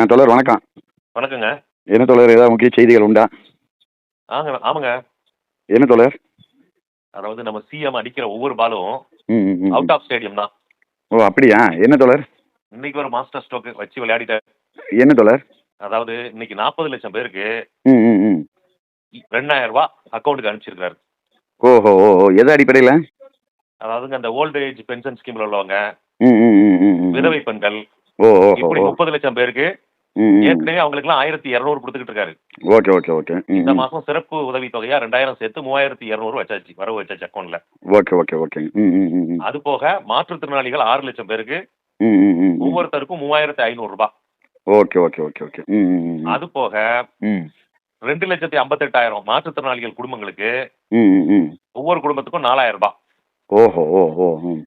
தோழர் வணக்கம். வணக்கங்க. என்ன தோழர் ஏதாவது முக்கிய செய்திகள் உண்டா? ஆமாங்க. என்ன தோழர்? அதாவது நம்ம சிஎம் அடிக்கிற ஒவ்வொரு பாலும் ம், ம், ம், ம். அவுட் ஆஃப் ஸ்டேடியம் தான். ஓ! அப்படியா? என்ன தோழர்? இன்னைக்கு ஒரு மாஸ்டர் ஸ்ட்ரோக் வச்சு விளையாடிட்டாரு. என்ன தோழர்? அதாவது இன்னைக்கு 40,00,000 பேருக்கு ம், ம், ம். ரூ. 2,000 அக்கவுண்ட்டுக்கு அனுப்பிச்சிருக்காரு. ஓஹோ! ஓ! எது அடிப்படையில? அதாவதுங்க அந்த ஓல்ட் ஏஜ் பென்ஷன் ஸ்கீம்ல உள்ளவங்க, ம், ம், ம், ம், ம். விதவை பெண்கள், ஓ! ஓஹோ! இப்படி ஓ! 30,00,000 பேருக்கு ம், ம். ஏற்கனவே அவங்களுக்குலாம் 1,200 குடுத்துக்கிட்டு இருக்காரு. Okay, okay, okay. ம், இந்த ம். மாசம் சிறப்பு உதவி தொகையா 2,000 சேர்த்து 3,200 வச்சாச்சு. வரவு வச்சாச்சு அக்கவுண்ட்ல. ஓகே, ஓகே, ஓகேங்க. ம், ம், ம், ம். அது போக மாற்றுத்திறனாளிகள் 6,00,000 பேருக்கு ம், ம், ம், ம். ஒவ்வொருத்தருக்கும் ரூ. 3,500. Okay, okay, okay, okay. ம், ம், ம், ம். அது போக ம். 2,58,000 மாற்றுத்திறனாளிகள் குடும்பங்களுக்கு ம், ம், ம். ஒவ்வொரு குடும்பத்துக்கும் ரூ. 4,000. ஓஹோ! ஓ! ஓ! ம்.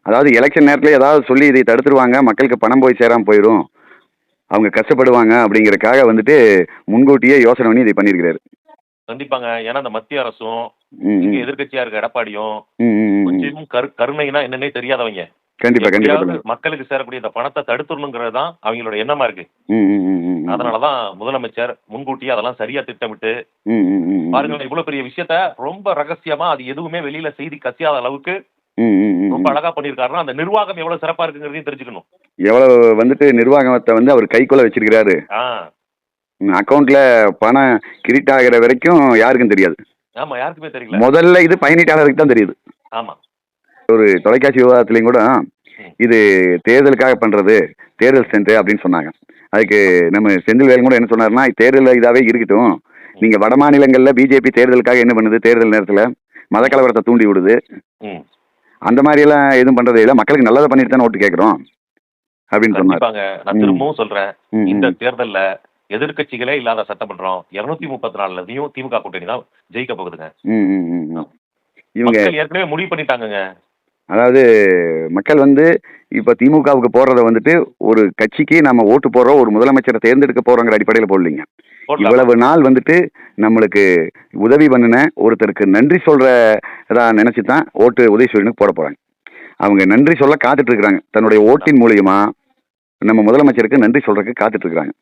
அதாவது எலக்ஷன் நேரத்துல ஏதாவது சொல்லி இதை தடுத்துருவாங்க, மக்களுக்கு பணம் போய் சேராம போயிரும். அவங்க கஷ்டப்படுவாங்க அப்படிங்கிறதுக்காக வந்துட்டு முன்கூட்டியே யோசனை பண்ணி இதை பண்ணியிருக்கிறாரு. கண்டிப்பாங்க. ஏன்னா இந்த மத்திய அரசும், ம், இங்க ம். எதிர்க்கட்சியா இருக்க எடப்பாடியும் ம், ம், ம், ம். கொஞ்சமும் கருணைனா என்னன்னே தெரியாதவங்க. கண்டிப்பா, கண்டிப்பா, எப்படியாவது கண்டிப்பா. மக்களுக்கு சேரக்கூடிய இந்த பணத்த தடுத்துறணுங்கிறது தான் அவங்களோட எண்ணமா இருக்கு. ம், ம், ம், ம், ம். அதனால தான் முதலமைச்சர் முன்கூட்டியே அதெல்லாம் சரியா திட்டமிட்டு, ம், ம், ம், ம். பாருங்களேன் இவ்வளவு பெரிய விஷயத்த ரொம்ப ரகசியமா அது எதுவுமே வெளியில செய்தி கசியாத அளவுக்கு ம், ம், ம், ரொம்ப ம். அழகா பண்ணியிருக்காருன்னா, அந்த நிர்வாகம் எவ்வளவு சிறப்பா இருக்குங்கிறதையும் தெரிஞ்சுக்கணும். எவ்வளவு வந்துட்டு நிர்வாகத்த வந்து அவர் கைக்குள்ள வச்சிருக்கிறாரு. ஆ. அக்கவுண்ட்ல பணம் கிரெடிட் ஆகுற வரைக்கும் யாருக்கும் தெரியாது. ஆமா. யாருக்குமே தெரியல. முதல்ல இது பயனீட்டாளருக்கு தான் தெரியுது. ஆமா. ஒரு தொலைக்காட்சி விவாதத்திலையும் கூட ம். இது தேர்தலுக்காக பண்றது, தேர்தல் ஸ்டண்ட் அப்படின்னு சொன்னாங்க. அதுக்கு நம்ம செந்தில்வேலன் கூட என்ன சொன்னாருன்னா, தேர்தல் இதாவே இருக்கட்டும். நீங்க வட மாநிலங்கள்ல பிஜேபி தேர்தலுக்காக என்ன பண்ணுது? தேர்தல் நேரத்துல மத கலவரத்த தூண்டி விடுது. ம். அந்த மாரி எல்லாம் எதுவும் பண்றதே இல்ல. மக்களுக்கு நல்லத பண்ணிட்டு தானே ஓட்டு கேட்கிறோம். அப்படின்னு சொன்னாரு. கண்டிப்பாங்க. நான் ம். திரும்பவும் சொல்றேன். ம், இந்த ம். தேர்தல்ல எதிர்க்கட்சிகளே இல்லாத சட்டமன்றம் 234லயும் திமுக கூட்டணி தான் ஜெயிக்க போகுதுங்க. ம், ம், ம், ம். இவங்க மக்கள் ஏற்கனவே முடிவு பண்ணிட்டாங்கங்க. அதாவது மக்கள் வந்து இப்ப திமுகவுக்கு போடுறத வந்துட்டு ஒரு கட்சிக்கு நம்ம ஓட்டு போடுறோம், ஒரு முதலமைச்சரை தேர்ந்தெடுக்க போறோங்கிற அடிப்படையில போடலீங்க. போடலாம். இவ்வளவு நாள் வந்துட்டு நம்மளுக்கு உதவி பண்ணின ஒருத்தருக்கு நன்றி சொல்றதா நினைச்சு தான் ஓட்டு உதயசூரியனுக்கு போட போறாங்க. அவங்க நன்றி சொல்ல காத்துட்டு இருக்கிறாங்க. தன்னுடைய ஓட்டின் மூலியமா நம்ம முதலமைச்சருக்கு நன்றி சொல்றதுக்கு காத்துட்டு இருக்கிறாங்க.